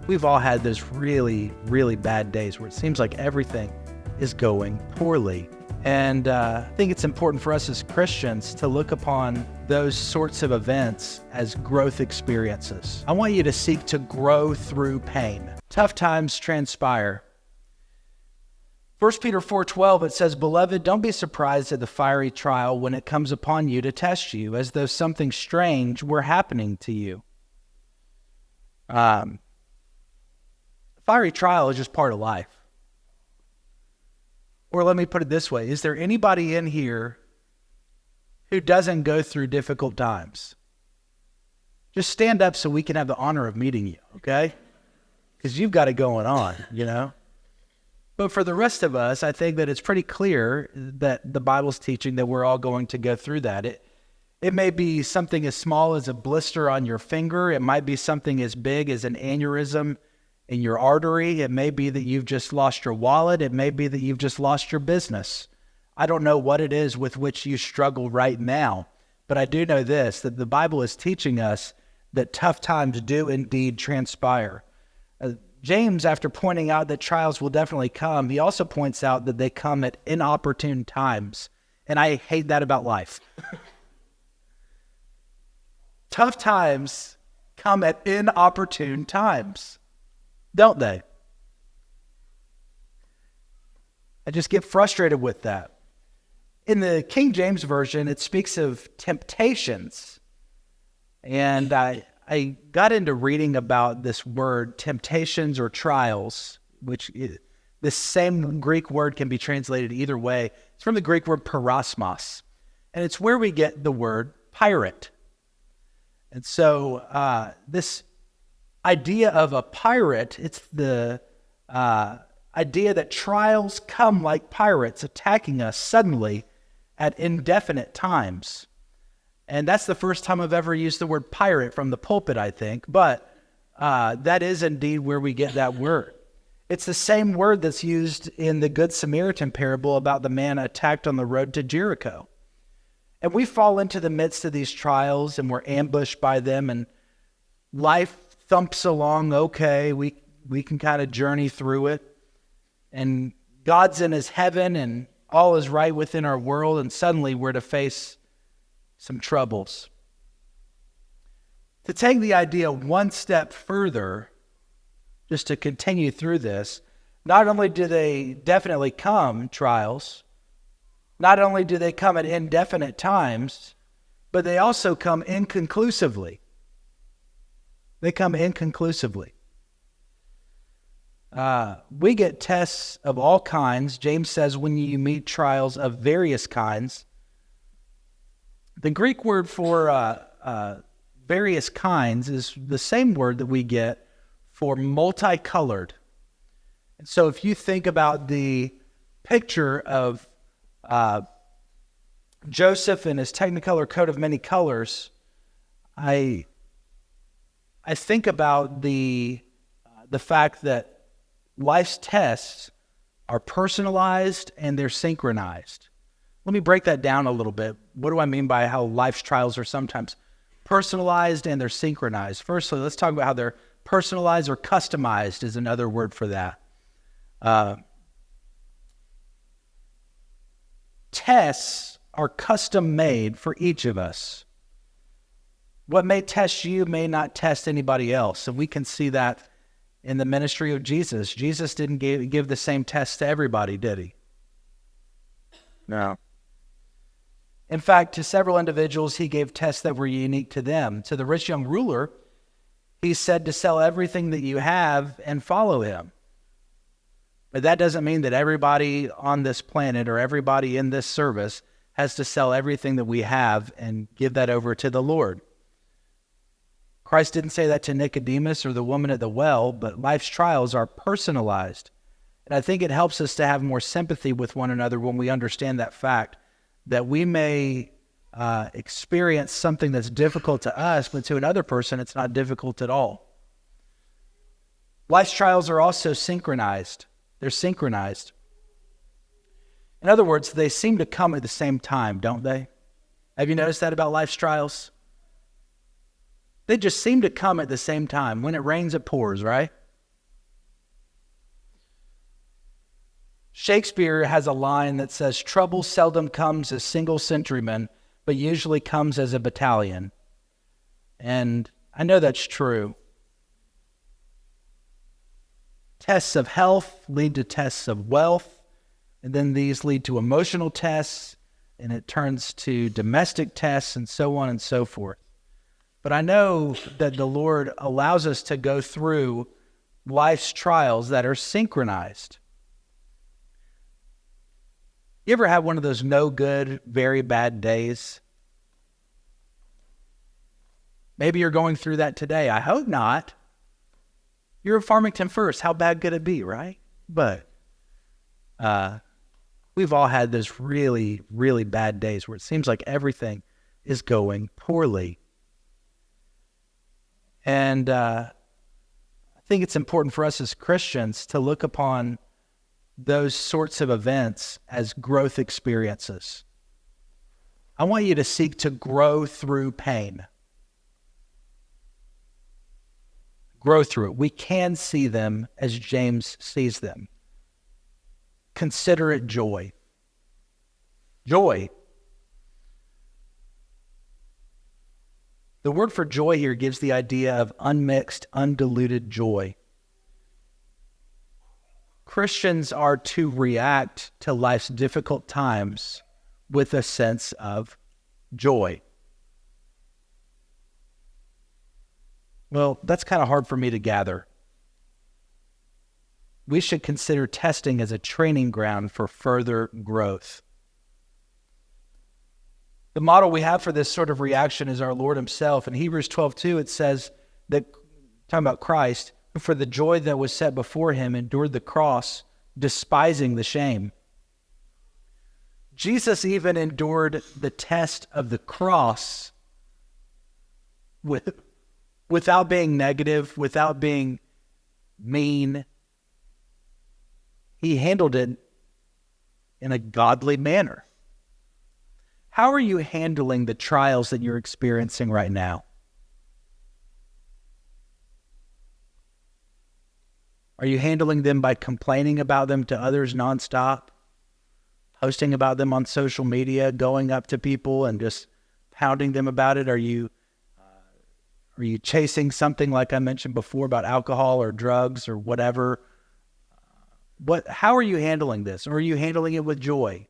We've all had those really, really bad days where it seems like everything is going poorly. And I think it's important for us as Christians to look upon those sorts of events as growth experiences. I want you to seek to grow through pain. Tough times transpire. 1 Peter 4:12, it says, "Beloved, don't be surprised at the fiery trial when it comes upon you to test you, as though something strange were happening to you." Fiery trial is just part of life. Or let me put it this way. Is there anybody in here who doesn't go through difficult times? Just stand up so we can have the honor of meeting you, okay? Because you've got it going on, you know? But for the rest of us, I think that it's pretty clear that the Bible's teaching that we're all going to go through that. It may be something as small as a blister on your finger. It might be something as big as an aneurysm in your artery. It may be that you've just lost your wallet. It may be that you've just lost your business. I don't know what it is with which you struggle right now, but I do know this, that the Bible is teaching us that tough times do indeed transpire. James, after pointing out that trials will definitely come, he also points out that they come at inopportune times. And I hate that about life. Tough times come at inopportune times, don't they? I just get frustrated with that. In the King James Version, it speaks of temptations. And I got into reading about this word, temptations or trials, which this same Greek word can be translated either way. It's from the Greek word parasmos, and it's where we get the word pirate. And so this idea of a pirate, it's the idea that trials come like pirates attacking us suddenly at indefinite times. And that's the first time I've ever used the word pirate from the pulpit, I think. But that is indeed where we get that word. It's the same word that's used in the Good Samaritan parable about the man attacked on the road to Jericho. And we fall into the midst of these trials and we're ambushed by them and life thumps along okay. We can kind of journey through it. And God's in his heaven and all is right within our world, and suddenly we're to face some troubles. To take the idea one step further, just to continue through this, not only do they definitely come, trials, not only do they come at indefinite times, but they also come inconclusively. They come inconclusively. We get tests of all kinds. James says when you meet trials of various kinds. The Greek word for various kinds is the same word that we get for multicolored. And so if you think about the picture of Joseph in his technicolor coat of many colors, I think about the fact that life's tests are personalized and they're synchronized. Let me break that down a little bit. What do I mean by how life's trials are sometimes personalized and they're synchronized? Firstly, let's talk about how they're personalized or customized is another word for that. Tests are custom made for each of us. What may test you may not test anybody else. And we can see that in the ministry of Jesus. Jesus didn't give the same test to everybody, did he? No. In fact, to several individuals, he gave tests that were unique to them. To the rich young ruler, he said to sell everything that you have and follow him. But that doesn't mean that everybody on this planet or everybody in this service has to sell everything that we have and give that over to the Lord. Christ didn't say that to Nicodemus or the woman at the well, but life's trials are personalized. And I think it helps us to have more sympathy with one another when we understand that fact, that we may experience something that's difficult to us, but to another person it's not difficult at all. Life's trials are also synchronized. They're synchronized. In other words, they seem to come at the same time, don't they? Have you noticed that about life's trials? They just seem to come at the same time. When it rains, it pours, right? Shakespeare has a line that says, "Trouble seldom comes as single sentryman, but usually comes as a battalion." And I know that's true. Tests of health lead to tests of wealth, and then these lead to emotional tests, and it turns to domestic tests, and so on and so forth. But I know that the Lord allows us to go through life's trials that are synchronized. You ever have one of those no good, very bad days? Maybe you're going through that today. I hope not. You're at Farmington First. How bad could it be, right? But we've all had those really, really bad days where it seems like everything is going poorly. And I think it's important for us as Christians to look upon those sorts of events as growth experiences. I want you to seek to grow through pain. Grow through it. We can see them as James sees them. Consider it joy. Joy. The word for joy here gives the idea of unmixed, undiluted joy. Christians are to react to life's difficult times with a sense of joy. Well, that's kind of hard for me to gather. We should consider testing as a training ground for further growth. The model we have for this sort of reaction is our Lord himself. In Hebrews 12:2, it says that, talking about Christ, who for the joy that was set before him endured the cross, despising the shame. Jesus even endured the test of the cross without being negative, without being mean. He handled it in a godly manner. How are you handling the trials that you're experiencing right now? Are you handling them by complaining about them to others nonstop? Posting about them on social media, going up to people and just pounding them about it? Are you chasing something like I mentioned before about alcohol or drugs or whatever? How are you handling this? Or are you handling it with joy?